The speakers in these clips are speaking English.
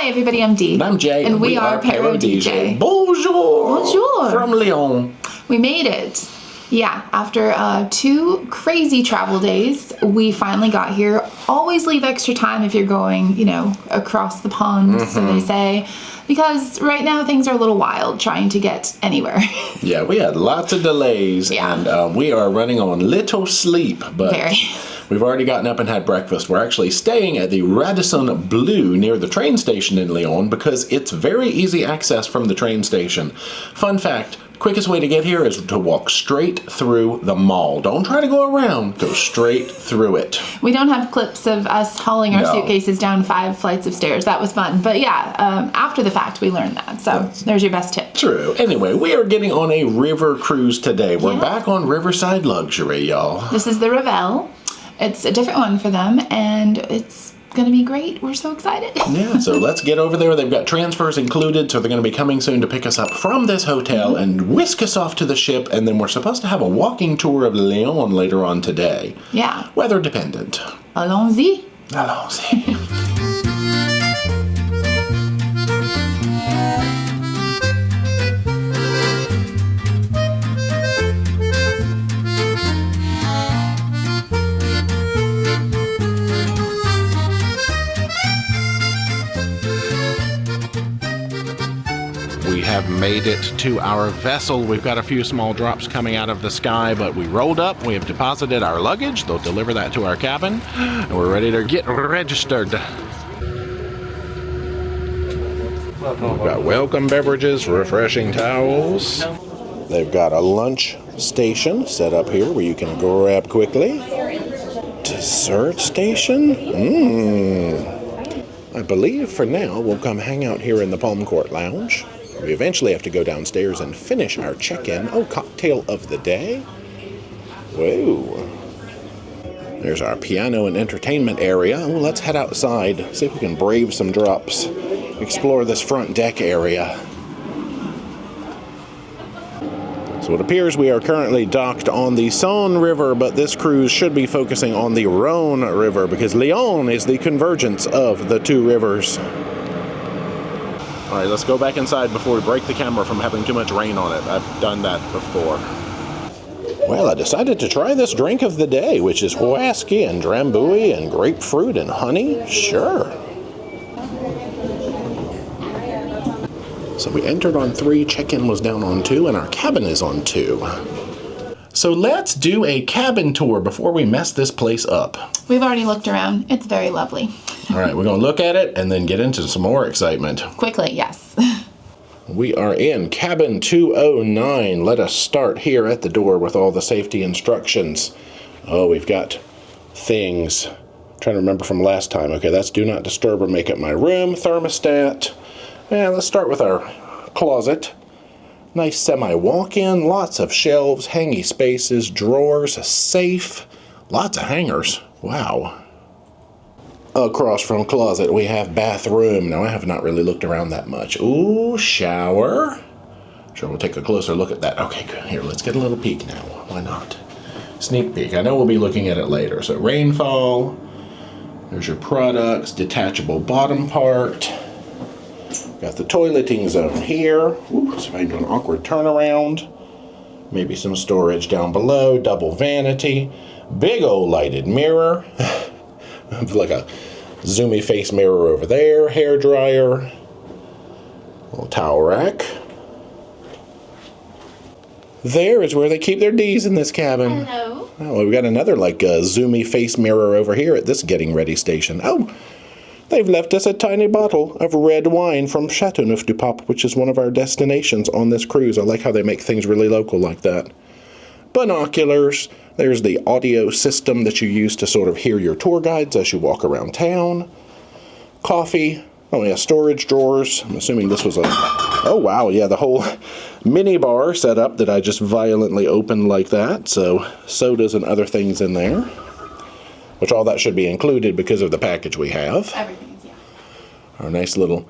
Hi everybody, I'm Dee. And I'm Jay. And we are ParoDeeJay. Bonjour! Bonjour! From Lyon. We made it. Yeah, after 2 crazy travel days, we finally got here. Always leave extra time if you're going, you know, across the pond, so they say. Because right now things are a little wild trying to get anywhere. Yeah, we had lots of delays, and we are running on little sleep. But Very. We've already gotten up and had breakfast. We're actually staying at the Radisson Blu near the train station in Lyon because it's very easy access from the train station. Fun fact, quickest way to get here is to walk straight through the mall. Don't try to go around, go straight through it. We don't have clips of us hauling our suitcases down 5 flights of stairs. That was fun. But yeah, after the fact, we learned that. So there's your best tip. True. Anyway, we are getting on a river cruise today. We're back on Riverside Luxury, y'all. This is the Ravel. It's a different one for them, and it's going to be great. We're so excited. Yeah, so let's get over there. They've got transfers included, so they're going to be coming soon to pick us up from this hotel and whisk us off to the ship, and then we're supposed to have a walking tour of Lyon later on today. Yeah. Weather dependent. Allons-y. Allons-y. We have made it to our vessel. We've got a few small drops coming out of the sky, but we rolled up. We have deposited our luggage. They'll deliver that to our cabin, and we're ready to get registered. We've got welcome beverages, refreshing towels. They've got a lunch station set up here where you can grab quickly. Dessert station? I believe for now we'll come hang out here in the Palm Court Lounge. We eventually have to go downstairs and finish our check-in. Oh, cocktail of the day. Whoa. There's our piano and entertainment area. Oh, let's head outside, see if we can brave some drops. Explore this front deck area. So it appears we are currently docked on the Saône River, but this cruise should be focusing on the Rhone River because Lyon is the convergence of the 2 rivers. All right, let's go back inside before we break the camera from having too much rain on it. I've done that before. Well, I decided to try this drink of the day, which is whiskey and drambuie and grapefruit and honey. Sure. So we entered on 3, check-in was down on 2, and our cabin is on 2. So let's do a cabin tour before we mess this place up. We've already looked around. It's very lovely. All right, we're going to look at it and then get into some more excitement. Quickly, yes. We are in cabin 209. Let us start here at the door with all the safety instructions. Oh, we've got things. I'm trying to remember from last time. Okay, that's do not disturb or make up my room. Thermostat. Yeah, let's start with our closet. Nice semi-walk-in, lots of shelves, hangy spaces, drawers, a safe, lots of hangers. Wow. Across from closet, we have bathroom. Now, I have not really looked around that much. Ooh, shower. Sure, we'll take a closer look at that. Okay, good. Here, let's get a little peek now. Why not? Sneak peek. I know we'll be looking at it later. So, rainfall. There's your products. Detachable bottom part. Got the toileting zone here. Ooh, so if I do an awkward turnaround. Maybe some storage down below. Double vanity. Big old lighted mirror. Like a zoomy face mirror over there. Hair dryer. Little towel rack. There is where they keep their D's in this cabin. Hello. Oh, we've got another like zoomy face mirror over here at this getting ready station. Oh, they've left us a tiny bottle of red wine from Châteauneuf-Du-Pape, which is one of our destinations on this cruise. I like how they make things really local like that. Binoculars. There's the audio system that you use to sort of hear your tour guides as you walk around town. Coffee. Oh yeah, storage drawers. I'm assuming this was a... Oh wow, yeah, the whole mini bar set up that I just violently opened like that. So sodas and other things in there. Which all that should be included because of the package we have. Everything's, yeah. Our nice little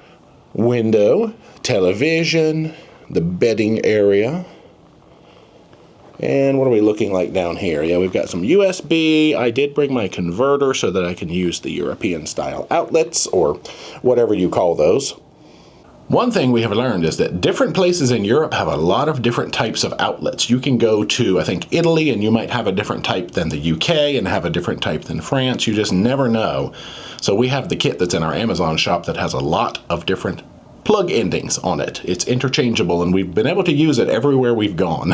window, television, the bedding area. And what are we looking like down here? Yeah, we've got some USB. I did bring my converter so that I can use the European style outlets, or whatever you call those. One thing we have learned is that different places in Europe have a lot of different types of outlets. You can go to, I think, Italy, and you might have a different type than the UK and have a different type than France. You just never know. So we have the kit that's in our Amazon shop that has a lot of different plug endings on it. It's interchangeable, and we've been able to use it everywhere we've gone.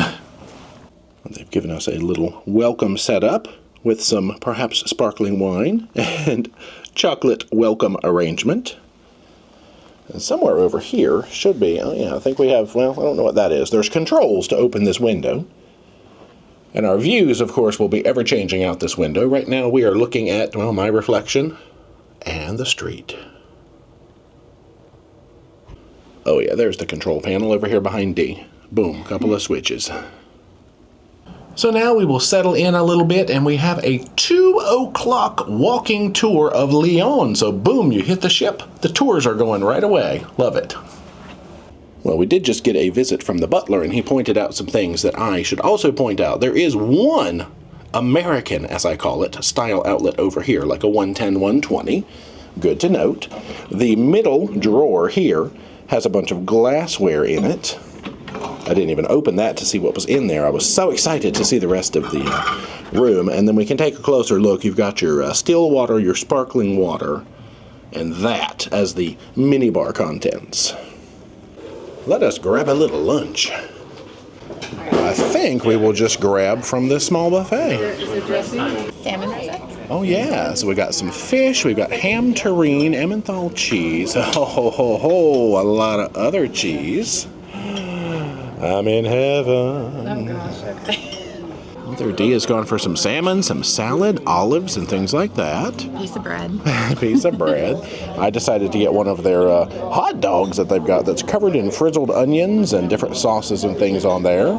They've given us a little welcome setup with some perhaps sparkling wine and chocolate welcome arrangement. And somewhere over here should be, oh yeah, I think we have, well, I don't know what that is. There's controls to open this window. And our views, of course, will be ever changing out this window. Right now we are looking at, well, my reflection and the street. Oh yeah, there's the control panel over here behind D. Boom, couple of switches. So now we will settle in a little bit, and we have a 2 o'clock walking tour of Lyon. So boom, you hit the ship, the tours are going right away. Love it. Well, we did just get a visit from the butler, and he pointed out some things that I should also point out. There is one American, as I call it, style outlet over here, like a 110, 120. Good to note. The middle drawer here has a bunch of glassware in it. I didn't even open that to see what was in there. I was so excited to see the rest of the room. And then we can take a closer look. You've got your still water, your sparkling water, and that as the minibar contents. Let us grab a little lunch. I think we will just grab from this small buffet. Salmon risotto. Oh yeah, so we got some fish, we've got ham terrine, Emmenthal cheese, a lot of other cheese. I'm in heaven. Oh gosh, okay. Mother D has gone for some salmon, some salad, olives, and things like that. Piece of bread. Piece of bread. I decided to get one of their hot dogs that they've got that's covered in frizzled onions and different sauces and things on there.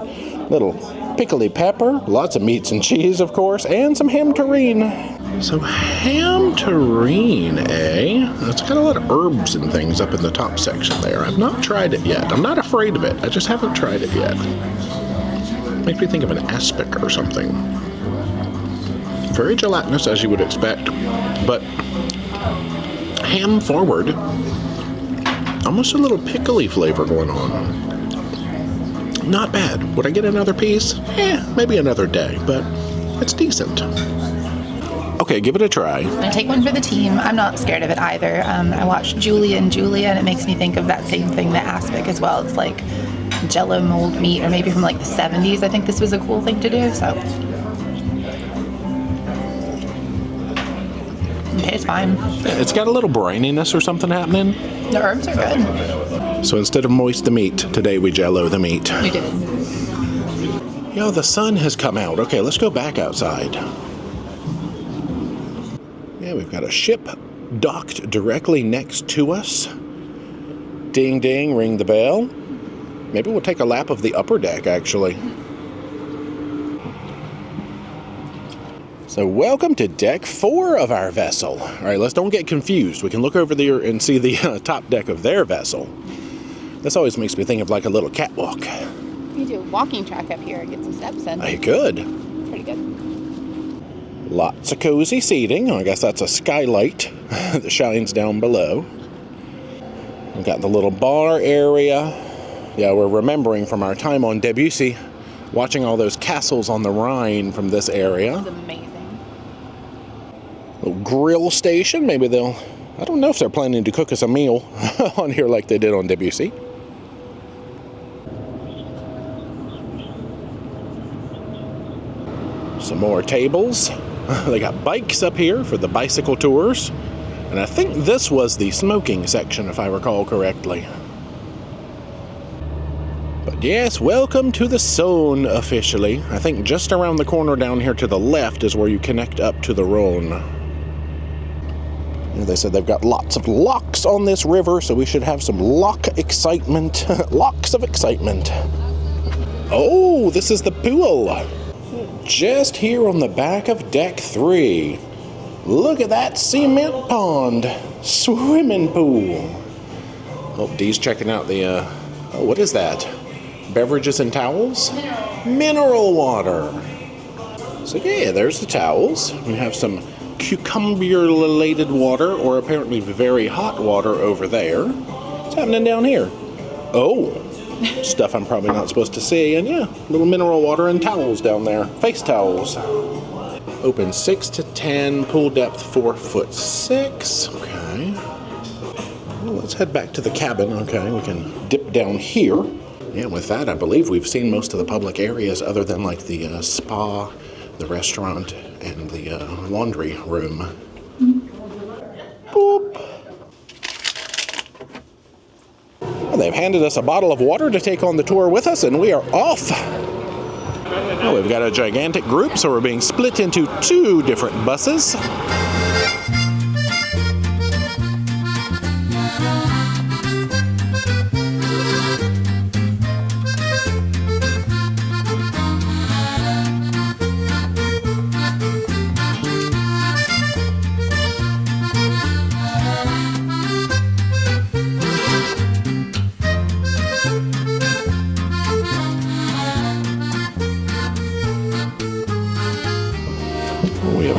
Little pickly pepper, lots of meats and cheese, of course, and some ham terrine. So ham terrine, eh? It's got a lot of herbs and things up in the top section there. I've not tried it yet. I'm not afraid of it. I just haven't tried it yet. Makes me think of an aspic or something. Very gelatinous, as you would expect, but ham forward. Almost a little pickly flavor going on. Not bad. Would I get another piece? Maybe another day, but it's decent. Okay, give it a try. I'm gonna take one for the team. I'm not scared of it either. I watched Julia and Julia, and it makes me think of that same thing, the aspic as well. It's like Jello mold meat, or maybe from like the 70s. I think this was a cool thing to do, so. Okay, it's fine. It's got a little brininess or something happening. The herbs are good. So instead of moist the meat, today we Jello the meat. We did. Yo, the sun has come out. Okay, let's go back outside. Yeah, we've got a ship docked directly next to us. Ding, ding, ring the bell. Maybe we'll take a lap of the upper deck, actually. So welcome to deck 4 of our vessel. All right, let's don't get confused. We can look over there and see the top deck of their vessel. This always makes me think of like a little catwalk. You do a walking track up here and get some steps in. I could. Pretty good. Lots of cozy seating. I guess that's a skylight that shines down below. We've got the little bar area. Yeah, we're remembering from our time on Debussy, watching all those castles on the Rhine from this area. It's amazing. Little grill station. Maybe they'll, I don't know if they're planning to cook us a meal on here like they did on Debussy. Some more tables. They got bikes up here for the bicycle tours. And I think this was the smoking section, if I recall correctly. But yes, welcome to the Saône officially. I think just around the corner down here to the left is where you connect up to the Rhône. And they said they've got lots of locks on this river, so we should have some lock excitement. Locks of excitement. Oh, this is the pool. Just here on the back of deck 3. Look at that cement pond. Swimming pool. Oh, Dee's checking out the, oh, what is that? Beverages and towels? mineral water. So yeah, there's the towels. We have some cucumber-related water, or apparently very hot water over there. What's happening down here? Oh, stuff I'm probably not supposed to see, and yeah, little mineral water and towels down there. Face towels. Open 6 to 10, pool depth 4'6". Okay. Well, let's head back to the cabin. Okay, we can dip down here. And with that, I believe we've seen most of the public areas other than like the spa, the restaurant, and the laundry room. Boop. Well, they've handed us a bottle of water to take on the tour with us, and we are off. Well, we've got a gigantic group, so we're being split into 2 different buses.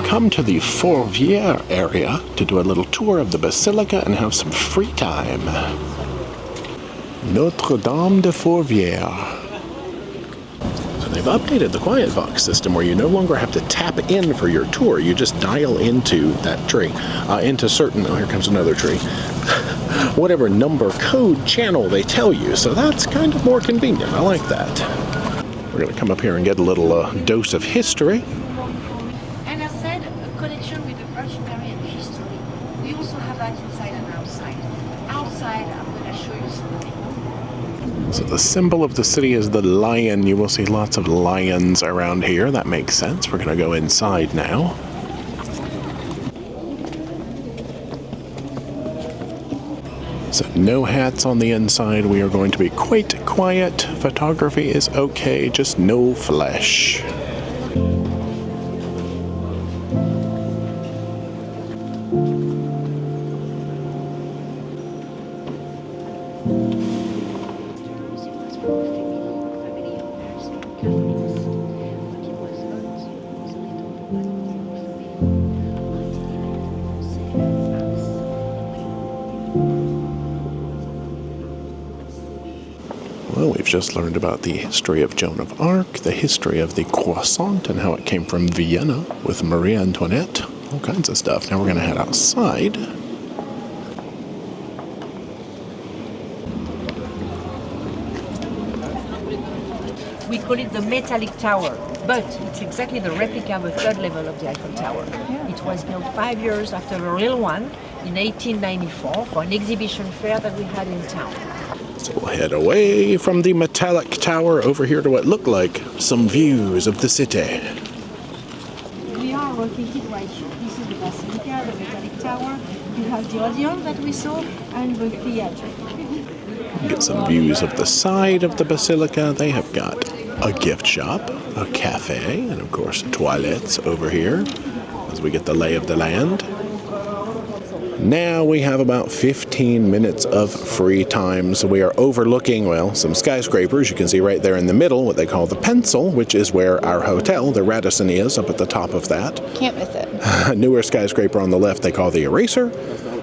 Come to the Fourvière area to do a little tour of the Basilica and have some free time. Notre Dame de Fourvière. So they've updated the quiet box system where you no longer have to tap in for your tour. You just dial into that tree, into certain, oh, here comes another tree, whatever number code channel they tell you. So that's kind of more convenient. I like that. We're going to come up here and get a little dose of history. So the symbol of the city is the lion. You will see lots of lions around here. That makes sense. We're going to go inside now. So no hats on the inside. We are going to be quite quiet. Photography is okay, just no flesh. Well, we've just learned about the history of Joan of Arc, the history of the croissant and how it came from Vienna with Marie Antoinette, all kinds of stuff. Now we're going to head outside. We call it the metallic tower, but it's exactly the replica of the 3rd level of the Eiffel Tower. Yeah. It was built 5 years after the real one in 1894 for an exhibition fair that we had in town. So we'll head away from the metallic tower over here to what look like some views of the city. We are located right here. This is the Basilica, the metallic tower. You have the Odeon that we saw and the theater. Get some views of the side of the Basilica. They have got a gift shop, a cafe, and of course toilets over here as we get the lay of the land. Now we have about 15 minutes of free time, so we are overlooking, well, some skyscrapers. You can see right there in the middle what they call the pencil, which is where our hotel, the Radisson, is up at the top of that. Can't miss it. A newer skyscraper on the left they call the Eraser,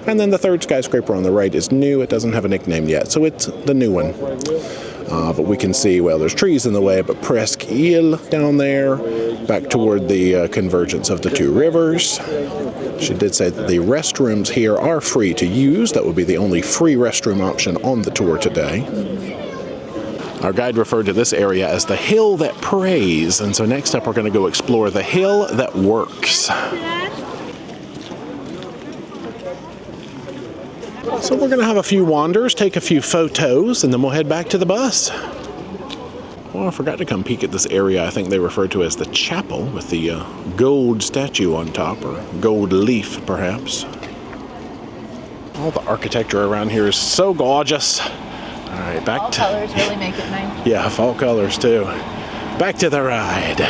and then the 3rd skyscraper on the right is new. It doesn't have a nickname yet, so it's the new one. But we can see, well, there's trees in the way, but Presqu'île down there, back toward the convergence of the 2 rivers. She did say that the restrooms here are free to use. That would be the only free restroom option on the tour today. Our guide referred to this area as the hill that prays, and so next up we're going to go explore the hill that works. So we're going to have a few wanders, take a few photos, and then we'll head back to the bus. Oh, I forgot to come peek at this area I think they refer to as the chapel with the gold statue on top, or gold leaf perhaps. All the architecture around here is so gorgeous. All right, back fall to... colors really make it nice. Yeah, fall colors too. Back to the ride.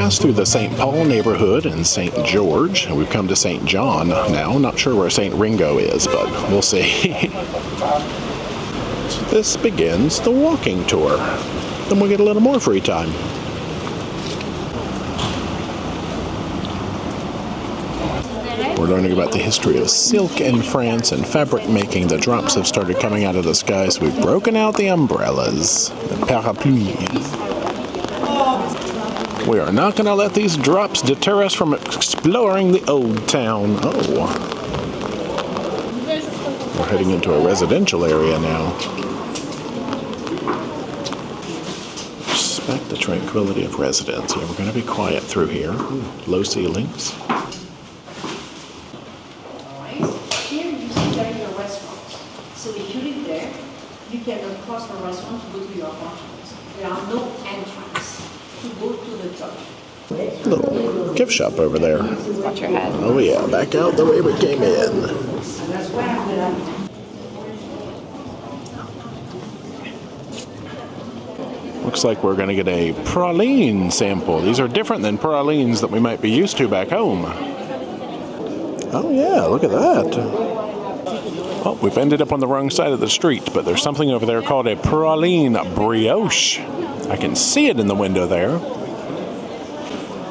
passed through the St. Paul neighborhood and St. George, and we've come to St. John now. Not sure where St. Ringo is, but we'll see. So this begins the walking tour. Then we'll get a little more free time. We're learning about the history of silk in France and fabric making. The drops have started coming out of the sky, so we've broken out the umbrellas, the parapluies. We are not going to let these drops deter us from exploring the old town. Oh. We're heading into a residential area now. Respect the tranquility of residence. Yeah, we're going to be quiet through here. Ooh, low ceilings. Here you see there is a restaurant. So if you live there, you can cross the restaurant to go to your apartment. There are no entrance to go to the top. Little gift shop over there. Watch your head. Oh yeah, back out the way we came in. Looks like we're going to get a praline sample. These are different than pralines that we might be used to back home. Oh yeah, look at that. Oh, we've ended up on the wrong side of the street, but there's something over there called a praline brioche. I can see it in the window there.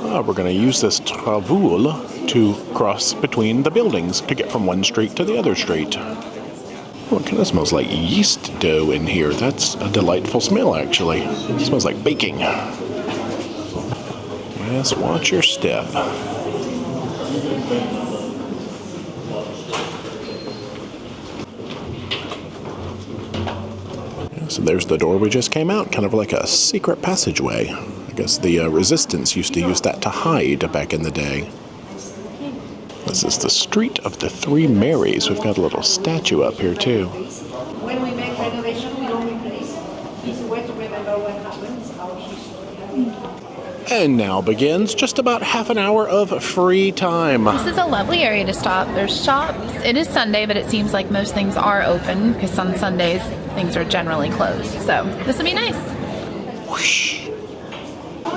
Oh, we're going to use this travul to cross between the buildings to get from one street to the other street. Oh, it kind of smells like yeast dough in here. That's a delightful smell, actually. It smells like baking. Yes, watch your step. So there's the door we just came out, kind of like a secret passageway. I guess the resistance used to use that to hide back in the day. This is the Street of the Three Marys. We've got a little statue up here, too. When we make renovation, we don't replace. It's a way to remember what happened. It's our history. And now begins just about half an hour of free time. This is a lovely area to stop. There's shops. It is Sunday, but it seems like most things are open because on Sundays things are generally closed. So this will be nice. Whoosh.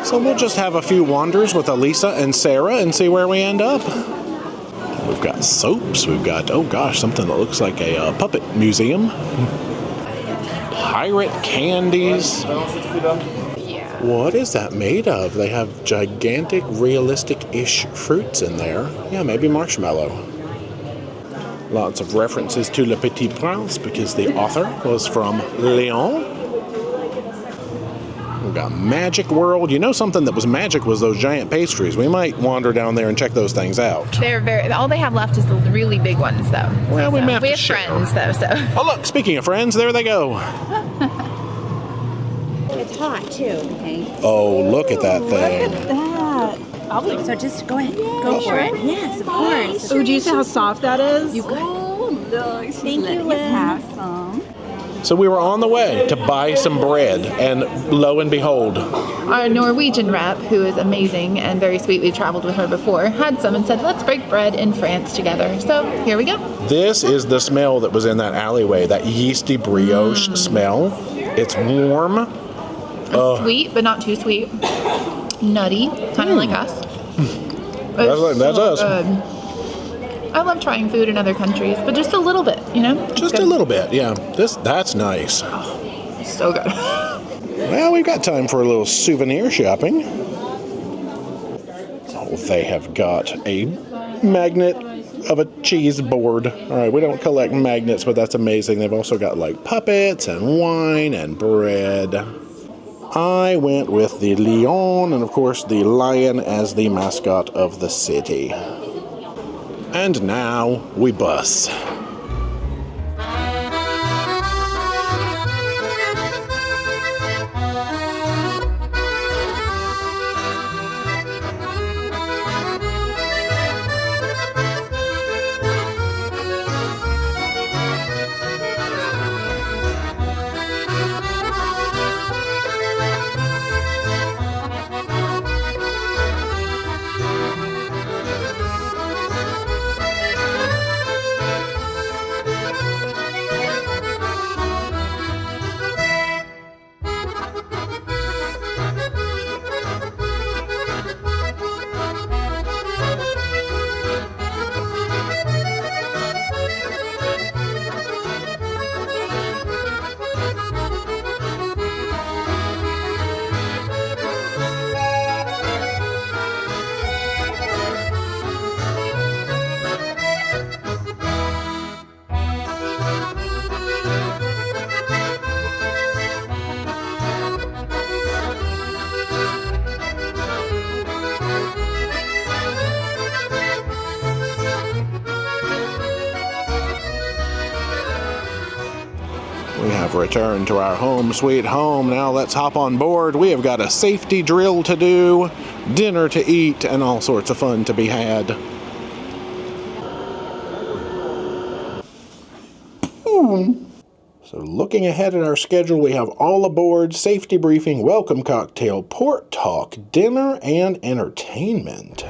So we'll just have a few wanders with Elisa and Sarah and see where we end up. We've got soaps. We've got, oh gosh, something that looks like a puppet museum. Pirate candies. What is that made of? They have gigantic, realistic-ish fruits in there. Yeah, maybe marshmallow. Lots of references to Le Petit Prince because the author was from Lyon. We've got Magic World. You know, something that was magic was those giant pastries. We might wander down there and check those things out. They're all they have left is the really big ones, though. Well, we may have to have share. friends, though. So. Oh, look! Speaking of friends, there they go. It's hot too. Okay. Oh, look at that thing! So just go ahead, go for it. Yes, of course. Oh, do you see how soft that is? Thank you, Liz. Have some. So we were on the way to buy some bread, and lo and behold, Our Norwegian rep, who is amazing and very sweet, we traveled with her before, had some and said, let's break bread in France together. So here we go. this is the smell that was in that alleyway, that yeasty brioche smell. It's warm. Sweet, but not too sweet. Nutty, kind of like us. That's us. Good. I love trying food in other countries, but just a little bit, you know? Just a little bit, yeah. That's nice. So good. Well, we've got time for a little souvenir shopping. Oh, they have got a magnet of a cheese board. All right, we don't collect magnets, but that's amazing. They've also got like puppets and wine and bread. I went with the Lyon and, of course, the lion as the mascot of the city. And now we bus. We have returned to our home sweet home. Now let's hop on board. We have got a safety drill to do, dinner to eat, and all sorts of fun to be had. So looking ahead at our schedule, we have all aboard, safety briefing, welcome cocktail, port talk, dinner, and entertainment.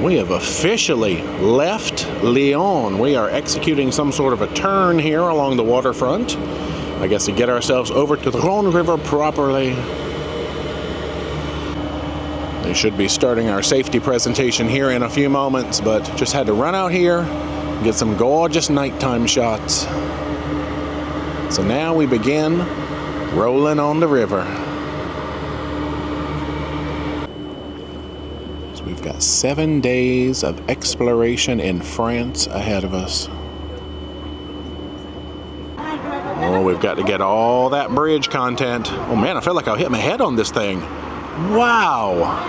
We have officially left Lyon. We are executing some sort of a turn here along the waterfront. I guess to get ourselves over to the Rhone River properly. They should be starting our safety presentation here in a few moments, but just had to run out here and get some gorgeous nighttime shots. So now we begin rolling on the river. We've got 7 days of exploration in France ahead of us. Oh, we've got to get all that bridge content. Oh man, I feel like I'll hit my head on this thing. Wow.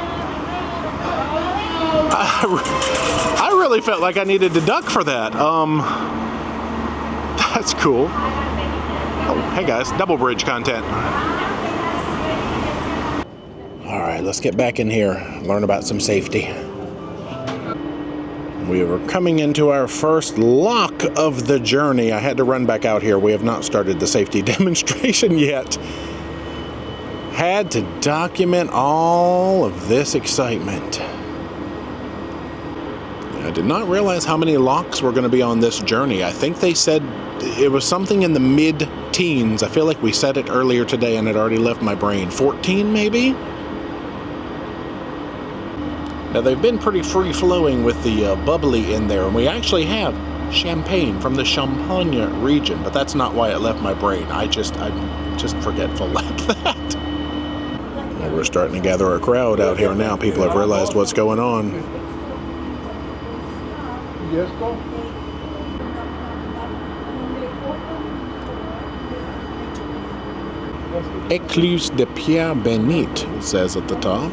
I really felt like I needed to duck for that. That's cool. Oh, hey guys, double bridge content. All right, let's get back in here, learn about some safety. We are coming into our first lock of the journey. I had to run back out here. We have not started the safety demonstration yet. Had to document all of this excitement. I did not realize how many locks were going to be on this journey. I think they said it was something in the mid-teens. I feel like we said it earlier today and it already left my brain. 14 maybe? Now they've been pretty free-flowing with the bubbly in there, and we actually have champagne from the Champagne region, but that's not why it left my brain. I'm just forgetful like that. Well, we're starting to gather a crowd out here now. People have realized what's going on. Écluse de Pierre Bénite, it says at the top.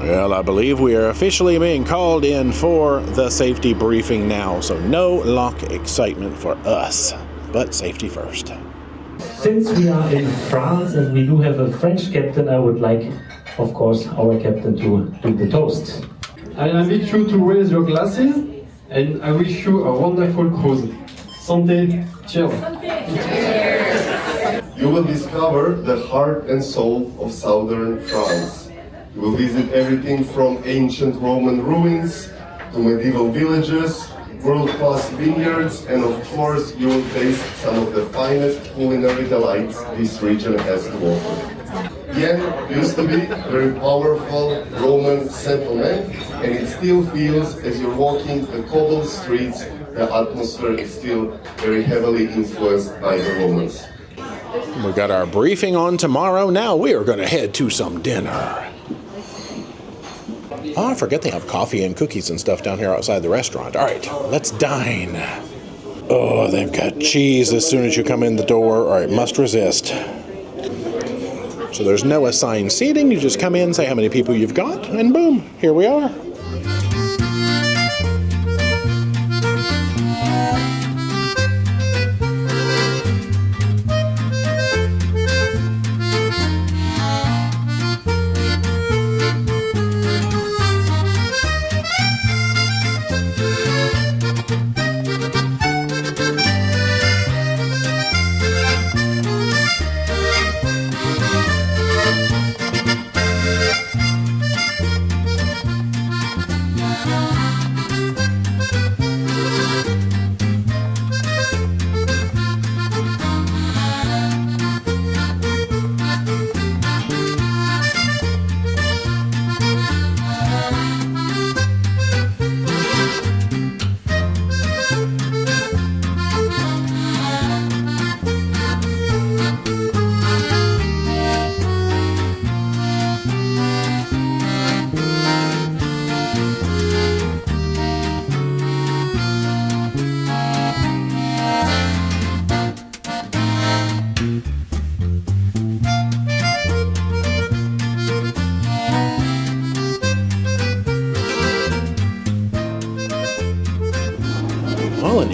Well, I believe we are officially being called in for the safety briefing now, so no lock excitement for us, but safety first. Since we are in France and we do have a French captain, I would like, of course, our captain to do the toast. I invite you to raise your glasses and I wish you a wonderful cruise. Santé, cheers. You will discover the heart and soul of southern France. You will visit everything from ancient Roman ruins to medieval villages, world-class vineyards, and of course you will taste some of the finest culinary delights this region has to offer. Vienne used to be a very powerful Roman settlement, and it still feels as you're walking the cobbled streets, the atmosphere is still very heavily influenced by the Romans. We got our briefing on tomorrow. Now we are going to head to some dinner. Oh, I forget they have coffee and cookies and stuff down here outside the restaurant. All right, let's dine. Oh, they've got cheese as soon as you come in the door. All right, must resist. So there's no assigned seating. You just come in, say how many people you've got, and boom, here we are.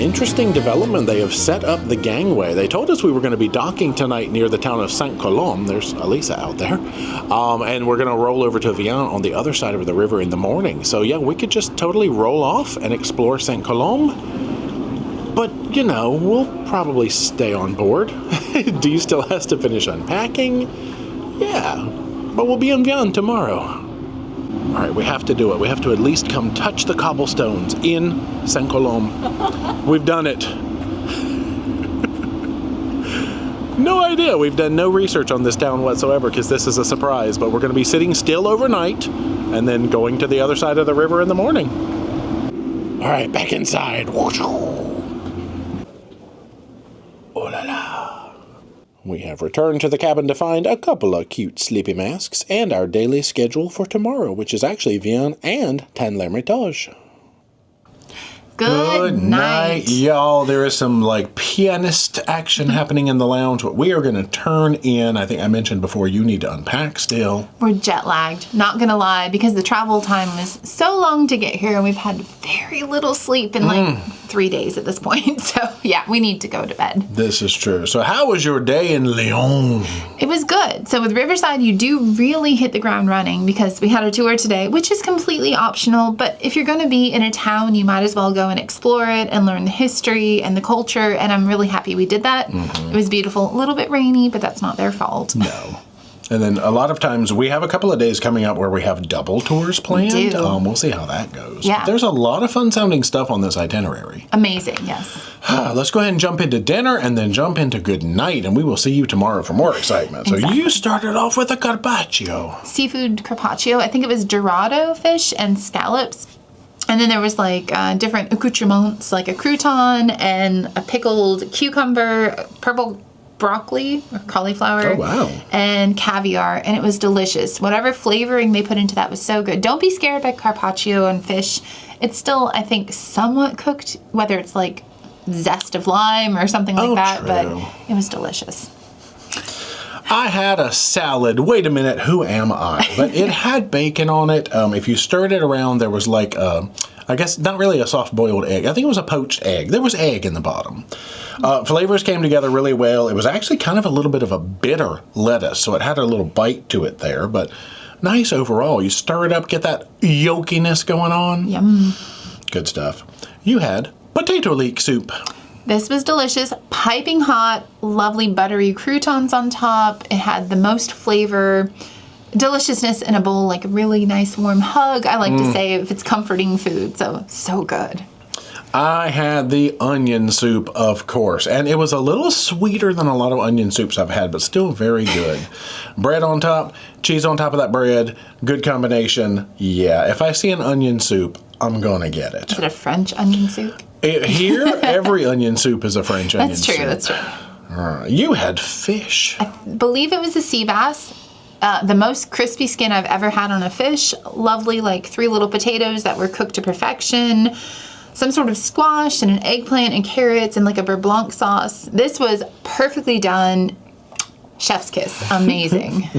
interesting development. They have set up the gangway. They told us we were going to be docking tonight near the town of Saint-Colombe. There's Elisa out there. And we're going to roll over to Vienne on the other side of the river in the morning. So yeah, we could just totally roll off and explore Saint-Colombe. But, you know, we'll probably stay on board. Dee still has to finish unpacking. Yeah, but we'll be in Vienne tomorrow. All right, we have to do it. We have to at least come touch the cobblestones in Saint-Colombe. We've done it. No idea. We've done no research on this town whatsoever because this is a surprise, but we're going to be sitting still overnight and then going to the other side of the river in the morning. All right, back inside. Oh la la. We have returned to the cabin to find a couple of cute sleepy masks and our daily schedule for tomorrow, which is actually Vienne and Tain-l'Hermitage. Good night, y'all. There is some like pianist action happening in the lounge. But we are going to turn in. I think I mentioned before, you need to unpack still. We're jet lagged, not gonna lie, because the travel time was so long to get here and we've had very little sleep in like 3 days at this point. So yeah, we need to go to bed. This is true. So how was your day in Lyon? It was good. So with Riverside, you do really hit the ground running because we had a tour today, which is completely optional. But if you're gonna be in a town, you might as well go and explore it and learn the history and the culture. And I'm really happy we did that. It was beautiful. A little bit rainy, but that's not their fault. No. And then a lot of times we have a couple of days coming up where we have double tours planned. We do. We'll see how that goes. Yeah. But there's a lot of fun sounding stuff on this itinerary. Amazing, yes. Let's go ahead and jump into dinner and then jump into good night. And we will see you tomorrow for more excitement. So Exactly. you started off with a carpaccio. Seafood carpaccio. I think it was dorado fish and scallops. And then there was like different accoutrements, like a crouton and a pickled cucumber, purple broccoli or cauliflower. Oh, wow. And caviar. And it was delicious. Whatever flavoring they put into that was so good. Don't be scared by carpaccio and fish. It's still, I think, somewhat cooked, whether it's like zest of lime or something like that. True. But it was delicious. I had a salad. Wait a minute, who am I? But it had bacon on it. If you stirred it around, there was like, I guess not really a soft-boiled egg. I think it was a poached egg. There was egg in the bottom. Flavors came together really well. It was actually kind of a little bit of a bitter lettuce, so it had a little bite to it there, but nice overall. You stir it up, get that yolkiness going on. Yum. Good stuff. You had potato leek soup. This was delicious, piping hot, lovely buttery croutons on top. It had the most flavor, deliciousness in a bowl, like a really nice warm hug. I like to say if it's comforting food, so good. I had the onion soup, of course, and it was a little sweeter than a lot of onion soups I've had, but still very good. Bread on top, cheese on top of that bread, good combination. Yeah, if I see an onion soup, I'm gonna get it. Is it a French onion soup? Here, every onion soup is a French onion soup. That's true. You had fish. I believe it was a sea bass. The most crispy skin I've ever had on a fish. Lovely, like 3 little potatoes that were cooked to perfection. Some sort of squash and an eggplant and carrots and like a beurre blanc sauce. This was perfectly done. Chef's kiss. Amazing.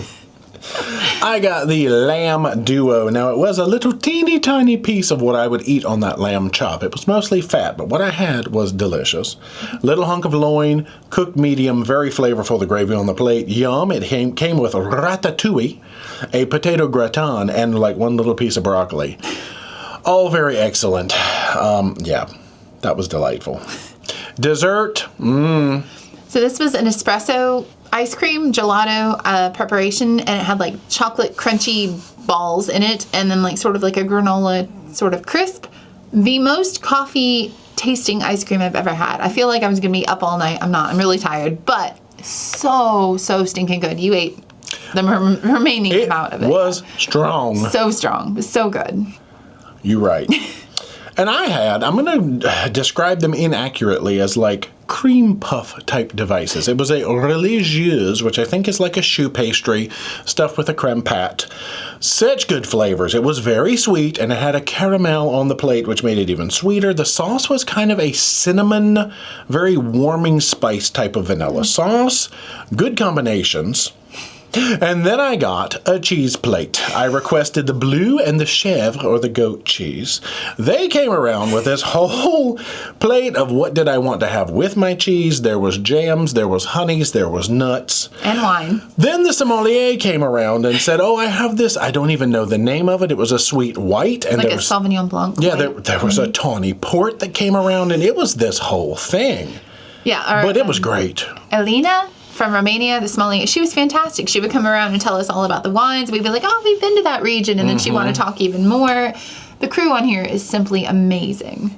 I got the lamb duo. Now, it was a little teeny tiny piece of what I would eat on that lamb chop. It was mostly fat, but what I had was delicious. Little hunk of loin, cooked medium, very flavorful, the gravy on the plate. Yum. It came with ratatouille, a potato gratin, and like 1 little piece of broccoli. All very excellent. Yeah, that was delightful. Dessert. So this was an espresso ice cream gelato preparation, and it had like chocolate crunchy balls in it, and then like sort of like a granola sort of crisp. The most coffee tasting ice cream I've ever had. I feel like I was gonna be up all night. I'm not. I'm really tired, but so stinking good. You ate the remaining amount of it. It was strong. So strong. It was so good. You're right. And I'm going to describe them inaccurately as like cream puff type devices. It was a religieuse, which I think is like a choux pastry stuffed with a creme pat. Such good flavors. It was very sweet, and it had a caramel on the plate, which made it even sweeter. The sauce was kind of a cinnamon, very warming spice type of vanilla sauce. Good combinations. And then I got a cheese plate. I requested the blue and the chèvre, or the goat cheese. They came around with this whole plate of what did I want to have with my cheese. There was jams, there was honeys, there was nuts. And wine. Then the sommelier came around and said, oh, I have this. I don't even know the name of it. It was a sweet white. And Like there a was, Sauvignon Blanc. yeah, there was a tawny port that came around, and it was this whole thing. Yeah. But it was great. Elena from Romania, the sommelier, she was fantastic. She would come around and tell us all about the wines. We'd be like, oh, we've been to that region. And then she'd want to talk even more. The crew on here is simply amazing.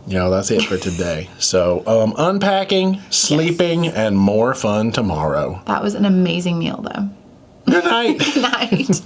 Yeah, that's it for today. So unpacking, sleeping, and more fun tomorrow. That was an amazing meal, though. Good night. Good night.